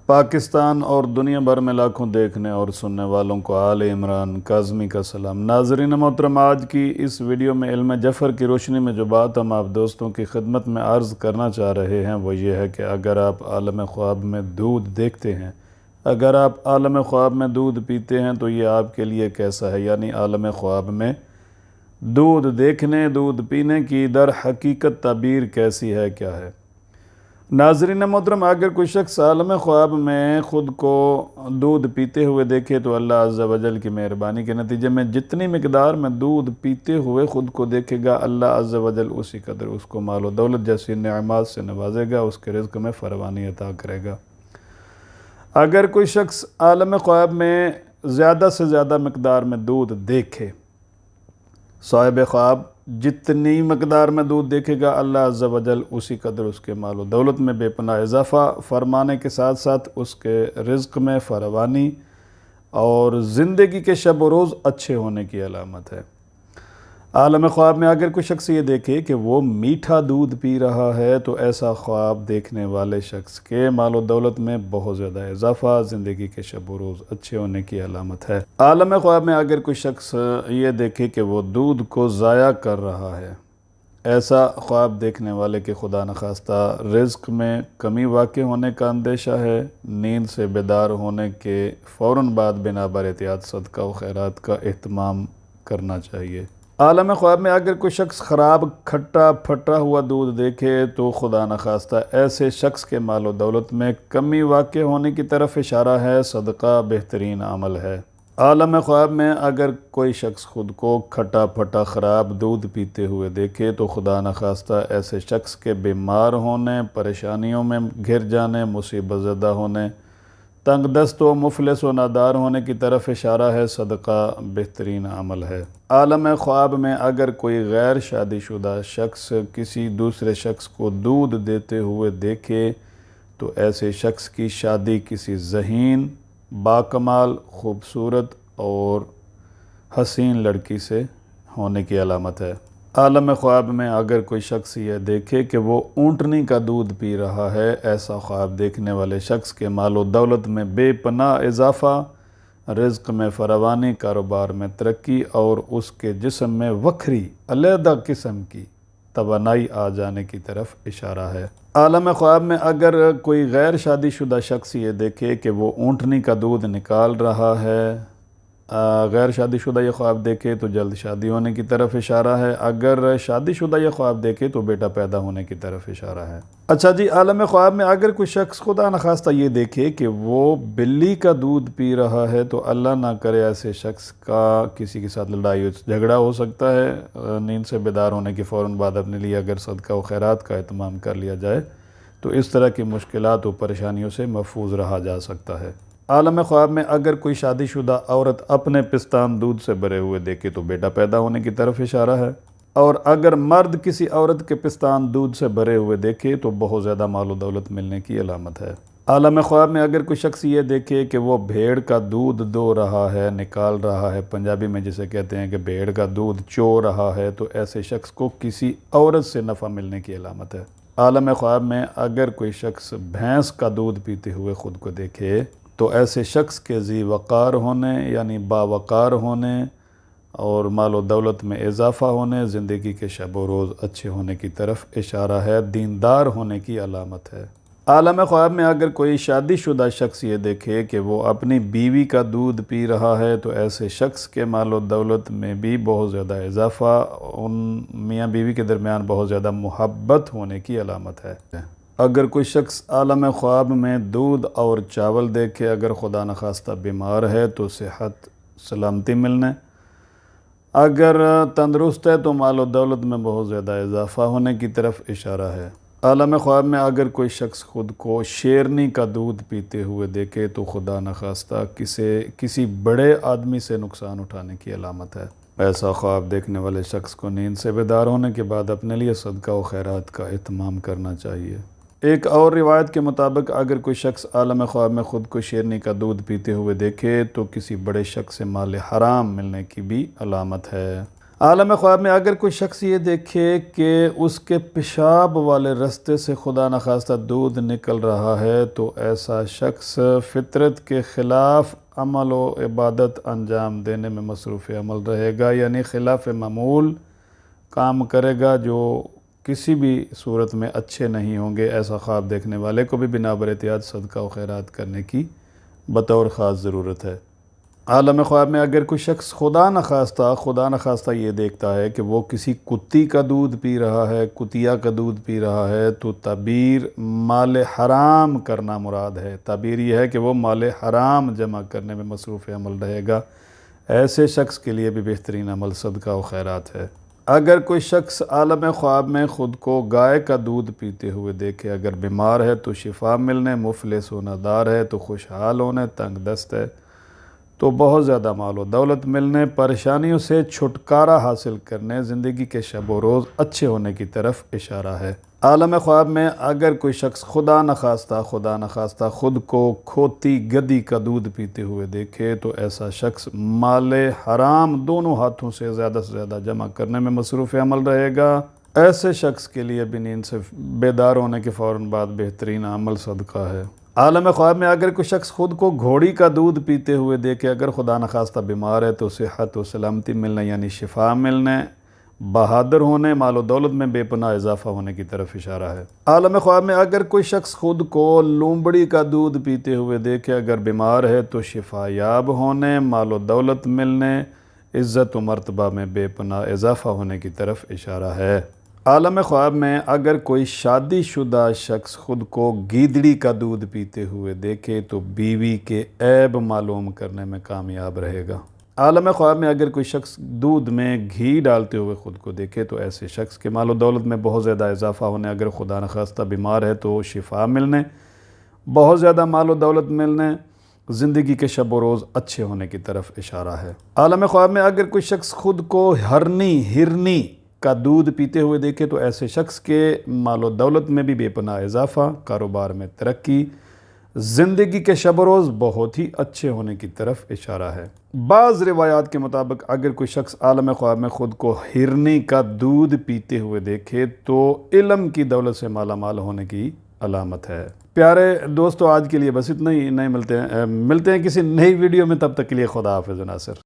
پاکستان اور دنیا بھر میں لاکھوں دیکھنے اور سننے والوں کو آل عمران کاظمی کا سلام۔ ناظرین محترم، آج کی اس ویڈیو میں علم جعفر کی روشنی میں جو بات ہم آپ دوستوں کی خدمت میں عرض کرنا چاہ رہے ہیں وہ یہ ہے کہ اگر آپ عالم خواب میں دودھ دیکھتے ہیں، اگر آپ عالم خواب میں دودھ پیتے ہیں تو یہ آپ کے لیے کیسا ہے؟ یعنی عالم خواب میں دودھ دیکھنے، دودھ پینے کی در حقیقت تعبیر کیسی ہے، کیا ہے؟ ناظرین محترم، اگر کوئی شخص عالم خواب میں خود کو دودھ پیتے ہوئے دیکھے تو اللہ عز و جل کی مہربانی کے نتیجے میں جتنی مقدار میں دودھ پیتے ہوئے خود کو دیکھے گا، اللہ عز و جل اسی قدر اس کو مال و دولت جیسی نعمات سے نوازے گا، اس کے رزق میں فراوانی عطا کرے گا۔ اگر کوئی شخص عالم خواب میں زیادہ سے زیادہ مقدار میں دودھ دیکھے، صاحب خواب جتنی مقدار میں دودھ دیکھے گا، اللہ عز و جل اسی قدر اس کے مال و دولت میں بے پناہ اضافہ فرمانے کے ساتھ ساتھ اس کے رزق میں فراوانی اور زندگی کے شب و روز اچھے ہونے کی علامت ہے۔ عالم خواب میں اگر کوئی شخص یہ دیکھے کہ وہ میٹھا دودھ پی رہا ہے تو ایسا خواب دیکھنے والے شخص کے مال و دولت میں بہت زیادہ اضافہ، زندگی کے شب و روز اچھے ہونے کی علامت ہے۔ عالم خواب میں اگر کوئی شخص یہ دیکھے کہ وہ دودھ کو ضائع کر رہا ہے، ایسا خواب دیکھنے والے کے خدا نخواستہ رزق میں کمی واقع ہونے کا اندیشہ ہے، نیند سے بیدار ہونے کے فوراً بعد بنا بر احتیاط صدقہ و خیرات کا اہتمام کرنا چاہیے۔ عالم خواب میں اگر کوئی شخص خراب کھٹا پھٹا ہوا دودھ دیکھے تو خدا نخواستہ ایسے شخص کے مال و دولت میں کمی واقع ہونے کی طرف اشارہ ہے، صدقہ بہترین عمل ہے۔ عالم خواب میں اگر کوئی شخص خود کو کھٹا پھٹا خراب دودھ پیتے ہوئے دیکھے تو خدا نخواستہ ایسے شخص کے بیمار ہونے، پریشانیوں میں گھر جانے، مصیبت زدہ ہونے، تنگ دست و مفلس و نادار ہونے کی طرف اشارہ ہے، صدقہ بہترین عمل ہے۔ عالم خواب میں اگر کوئی غیر شادی شدہ شخص کسی دوسرے شخص کو دودھ دیتے ہوئے دیکھے تو ایسے شخص کی شادی کسی ذہین، باکمال، خوبصورت اور حسین لڑکی سے ہونے کی علامت ہے۔ عالم خواب میں اگر کوئی شخص یہ دیکھے کہ وہ اونٹنی کا دودھ پی رہا ہے، ایسا خواب دیکھنے والے شخص کے مال و دولت میں بے پناہ اضافہ، رزق میں فراوانی، کاروبار میں ترقی اور اس کے جسم میں وکھری علیحدہ قسم کی توانائی آ جانے کی طرف اشارہ ہے۔ عالم خواب میں اگر کوئی غیر شادی شدہ شخص یہ دیکھے کہ وہ اونٹنی کا دودھ نکال رہا ہے، غیر شادی شدہ یہ خواب دیکھے تو جلد شادی ہونے کی طرف اشارہ ہے، اگر شادی شدہ یہ خواب دیکھے تو بیٹا پیدا ہونے کی طرف اشارہ ہے۔ اچھا جی، عالم خواب میں اگر کوئی شخص خدا نخواستہ یہ دیکھے کہ وہ بلی کا دودھ پی رہا ہے تو اللہ نہ کرے ایسے شخص کا کسی کے ساتھ لڑائی جھگڑا ہو سکتا ہے۔ نیند سے بیدار ہونے کے فوراً بعد اپنے لیے اگر صدقہ و خیرات کا اہتمام کر لیا جائے تو اس طرح کی مشکلات و پریشانیوں سے محفوظ رہا جا سکتا ہے۔ عالم خواب میں اگر کوئی شادی شدہ عورت اپنے پستان دودھ سے بھرے ہوئے دیکھے تو بیٹا پیدا ہونے کی طرف اشارہ ہے، اور اگر مرد کسی عورت کے پستان دودھ سے بھرے ہوئے دیکھے تو بہت زیادہ مال و دولت ملنے کی علامت ہے۔ عالم خواب میں اگر کوئی شخص یہ دیکھے کہ وہ بھیڑ کا دودھ دو رہا ہے، نکال رہا ہے، پنجابی میں جسے کہتے ہیں کہ بھیڑ کا دودھ چو رہا ہے، تو ایسے شخص کو کسی عورت سے نفع ملنے کی علامت ہے۔ عالم خواب میں اگر کوئی شخص بھینس کا دودھ پیتے ہوئے خود کو دیکھے تو ایسے شخص کے ذی وقار ہونے یعنی باوقار ہونے اور مال و دولت میں اضافہ ہونے، زندگی کے شب و روز اچھے ہونے کی طرف اشارہ ہے، دیندار ہونے کی علامت ہے۔ عالم خواب میں اگر کوئی شادی شدہ شخص یہ دیکھے کہ وہ اپنی بیوی کا دودھ پی رہا ہے تو ایسے شخص کے مال و دولت میں بھی بہت زیادہ اضافہ، ان میاں بیوی کے درمیان بہت زیادہ محبت ہونے کی علامت ہے۔ اگر کوئی شخص عالم خواب میں دودھ اور چاول دیکھے، اگر خدا نخواستہ بیمار ہے تو صحت سلامتی ملنے، اگر تندرست ہے تو مال و دولت میں بہت زیادہ اضافہ ہونے کی طرف اشارہ ہے۔ عالم خواب میں اگر کوئی شخص خود کو شیرنی کا دودھ پیتے ہوئے دیکھے تو خدا نخواستہ کسی بڑے آدمی سے نقصان اٹھانے کی علامت ہے۔ ایسا خواب دیکھنے والے شخص کو نیند سے بیدار ہونے کے بعد اپنے لیے صدقہ و خیرات کا اہتمام کرنا چاہیے۔ ایک اور روایت کے مطابق اگر کوئی شخص عالم خواب میں خود کو شیرنی کا دودھ پیتے ہوئے دیکھے تو کسی بڑے شخص سے مال حرام ملنے کی بھی علامت ہے۔ عالم خواب میں اگر کوئی شخص یہ دیکھے کہ اس کے پیشاب والے رستے سے خدا نخواستہ دودھ نکل رہا ہے تو ایسا شخص فطرت کے خلاف عمل و عبادت انجام دینے میں مصروف عمل رہے گا، یعنی خلاف معمول کام کرے گا جو کسی بھی صورت میں اچھے نہیں ہوں گے۔ ایسا خواب دیکھنے والے کو بھی بنا بر احتیاط صدقہ و خیرات کرنے کی بطور خاص ضرورت ہے۔ عالم خواب میں اگر کوئی شخص خدا نخواستہ یہ دیکھتا ہے کہ وہ کسی کتی کا دودھ پی رہا ہے، کتیا کا دودھ پی رہا ہے، تو تعبیر مال حرام کرنا مراد ہے۔ تعبیر یہ ہے کہ وہ مال حرام جمع کرنے میں مصروف عمل رہے گا۔ ایسے شخص کے لیے بھی بہترین عمل صدقہ و خیرات ہے۔ اگر کوئی شخص عالم خواب میں خود کو گائے کا دودھ پیتے ہوئے دیکھے، اگر بیمار ہے تو شفا ملنے، مفلس و ندار ہے تو خوشحال ہونے، تنگ دست ہے تو بہت زیادہ مال و دولت ملنے، پریشانیوں سے چھٹکارا حاصل کرنے، زندگی کے شب و روز اچھے ہونے کی طرف اشارہ ہے۔ عالم خواب میں اگر کوئی شخص خدا نخواستہ خود کو کھوتی گدی کا دودھ پیتے ہوئے دیکھے تو ایسا شخص مال حرام دونوں ہاتھوں سے زیادہ جمع کرنے میں مصروف عمل رہے گا۔ ایسے شخص کے لیے بھی نیند سے بیدار ہونے کے فوراً بعد بہترین عمل صدقہ ہے۔ عالم خواب میں اگر کوئی شخص خود کو گھوڑی کا دودھ پیتے ہوئے دیکھے، اگر خدا نخواستہ بیمار ہے تو صحت و سلامتی ملنے یعنی شفا ملنے، بہادر ہونے، مال و دولت میں بے پناہ اضافہ ہونے کی طرف اشارہ ہے۔ عالم خواب میں اگر کوئی شخص خود کو لومبڑی کا دودھ پیتے ہوئے دیکھے، اگر بیمار ہے تو شفا یاب ہونے، مال و دولت ملنے، عزت و مرتبہ میں بے پناہ اضافہ ہونے کی طرف اشارہ ہے۔ عالم خواب میں اگر کوئی شادی شدہ شخص خود کو گیدڑی کا دودھ پیتے ہوئے دیکھے تو بیوی کے عیب معلوم کرنے میں کامیاب رہے گا۔ عالم خواب میں اگر کوئی شخص دودھ میں گھی ڈالتے ہوئے خود کو دیکھے تو ایسے شخص کے مال و دولت میں بہت زیادہ اضافہ ہونے، اگر خدا نخواستہ بیمار ہے تو شفا ملنے، بہت زیادہ مال و دولت ملنے، زندگی کے شب و روز اچھے ہونے کی طرف اشارہ ہے۔ عالم خواب میں اگر کوئی شخص خود کو ہرنی کا دودھ پیتے ہوئے دیکھے تو ایسے شخص کے مال و دولت میں بھی بے پناہ اضافہ، کاروبار میں ترقی، زندگی کے شب و روز بہت ہی اچھے ہونے کی طرف اشارہ ہے۔ بعض روایات کے مطابق اگر کوئی شخص عالم خواب میں خود کو ہرنی کا دودھ پیتے ہوئے دیکھے تو علم کی دولت سے مالا مال ہونے کی علامت ہے۔ پیارے دوستو، آج کے لیے بس اتنا ہی، ملتے ہیں کسی نئی ویڈیو میں، تب تک کے لیے خدا حافظ ناصر۔